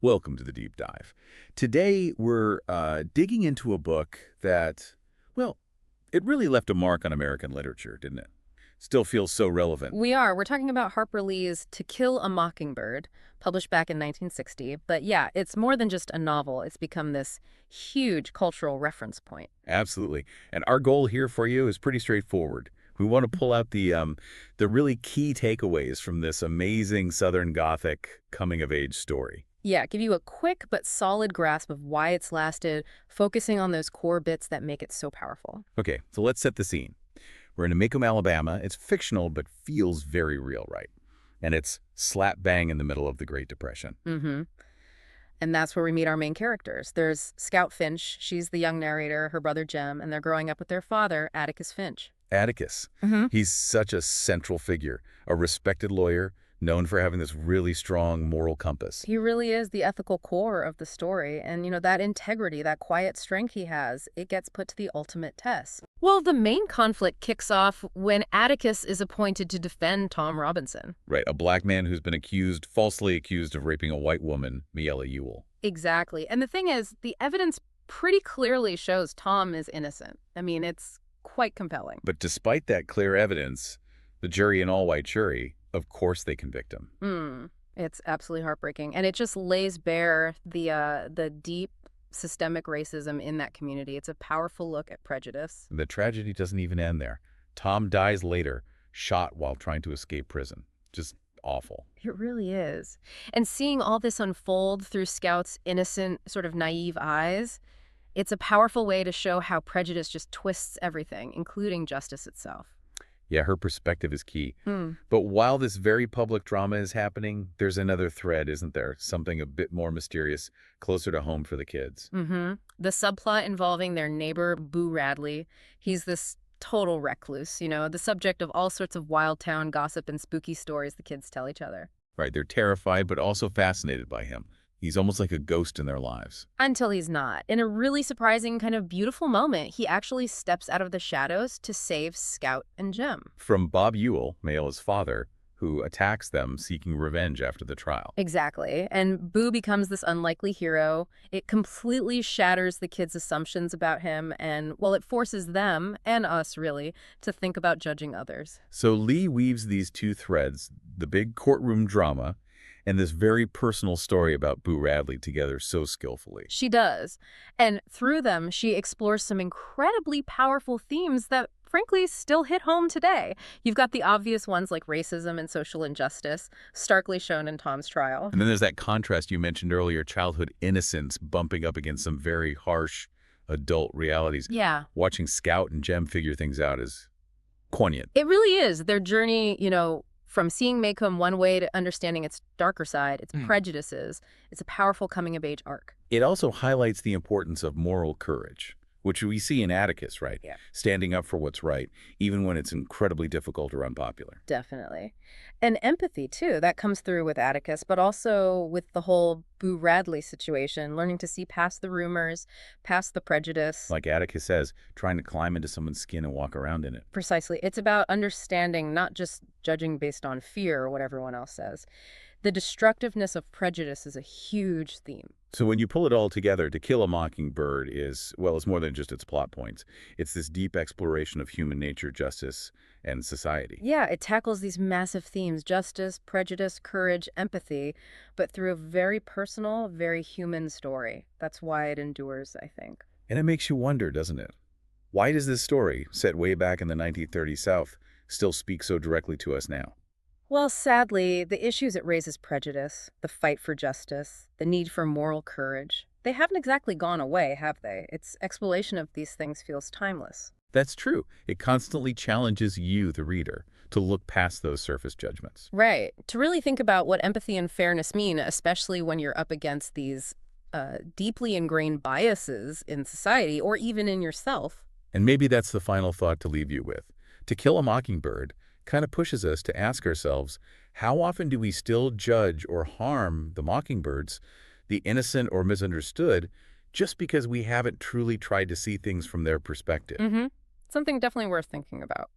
Welcome to the Deep Dive. Today, we're digging into a book that, well, it really left a mark on American literature, didn't it? Still feels so relevant. We're talking about Harper Lee's To Kill a Mockingbird, published back in 1960. But yeah, it's more than just a novel. It's become this huge cultural reference point. Absolutely. And our goal here for you is pretty straightforward. We want to pull out the really key takeaways from this amazing Southern Gothic coming-of-age story. Yeah, give you a quick but solid grasp of why it's lasted, focusing on those core bits that make it so powerful. Okay, so let's set the scene. We're in Macomb, Alabama. It's fictional, but feels very real, right? And it's slap bang in the middle of the Great Depression. Mm-hmm. And that's where we meet our main characters. There's Scout Finch. She's the young narrator, her brother Jem, and they're growing up with their father, Atticus Finch. Atticus. Mm-hmm. He's such a central figure, a respected lawyer, known for having this really strong moral compass. He really is the ethical core of the story. And, that integrity, that quiet strength he has, it gets put to the ultimate test. Well, the main conflict kicks off when Atticus is appointed to defend Tom Robinson. Right, a black man who's been falsely accused of raping a white woman, Miella Ewell. Exactly. And the thing is, the evidence pretty clearly shows Tom is innocent. I mean, it's quite compelling. But despite that clear evidence, the jury, an all-white jury, of course they convict him. It's absolutely heartbreaking. And it just lays bare the deep systemic racism in that community. It's a powerful look at prejudice. The tragedy doesn't even end there. Tom dies later, shot while trying to escape prison. Just awful. It really is. And seeing all this unfold through Scout's innocent, sort of naive eyes, it's a powerful way to show how prejudice just twists everything, including justice itself. Yeah, her perspective is key. But while this very public drama is happening, there's another thread, isn't there? Something a bit more mysterious, closer to home for the kids. The subplot involving their neighbor, Boo Radley. He's this total recluse, the subject of all sorts of wild town gossip and spooky stories the kids tell each other. Right, they're terrified, but also fascinated by him. He's almost like a ghost in their lives. Until he's not. In a really surprising, kind of beautiful moment, he actually steps out of the shadows to save Scout and Jem. From Bob Ewell, Maella's father, who attacks them seeking revenge after the trial. Exactly. And Boo becomes this unlikely hero. It completely shatters the kids' assumptions about him, and, well, it forces them, and us really, to think about judging others. So Lee weaves these two threads, the big courtroom drama, and this very personal story about Boo Radley together so skillfully. She does. And through them, she explores some incredibly powerful themes that, frankly, still hit home today. You've got the obvious ones like racism and social injustice, starkly shown in Tom's trial. And then there's that contrast you mentioned earlier, childhood innocence bumping up against some very harsh adult realities. Yeah. Watching Scout and Jem figure things out is poignant. It really is. Their journey, from seeing Macomb one way to understanding its darker side, its prejudices, it's a powerful coming-of-age arc. It also highlights the importance of moral courage, which we see in Atticus, right? Yeah. Standing up for what's right, even when it's incredibly difficult or unpopular. Definitely. And empathy, too. That comes through with Atticus, but also with the whole Boo Radley situation, learning to see past the rumors, past the prejudice. Like Atticus says, trying to climb into someone's skin and walk around in it. Precisely. It's about understanding, not just judging based on fear or what everyone else says. The destructiveness of prejudice is a huge theme. So when you pull it all together, To Kill a Mockingbird is, well, it's more than just its plot points. It's this deep exploration of human nature, justice, and society. Yeah, it tackles these massive themes: justice, prejudice, courage, empathy, but through a very personal, very human story. That's why it endures, I think. And it makes you wonder, doesn't it? Why does this story, set way back in the 1930s South, still speak so directly to us now? Well, sadly, the issues it raises: prejudice, the fight for justice, the need for moral courage, they haven't exactly gone away, have they? Its exploration of these things feels timeless. That's true. It constantly challenges you, the reader, to look past those surface judgments. Right. To really think about what empathy and fairness mean, especially when you're up against these deeply ingrained biases in society or even in yourself. And maybe that's the final thought to leave you with. To Kill a Mockingbird kind of pushes us to ask ourselves, how often do we still judge or harm the mockingbirds, the innocent or misunderstood, just because we haven't truly tried to see things from their perspective? Something definitely worth thinking about.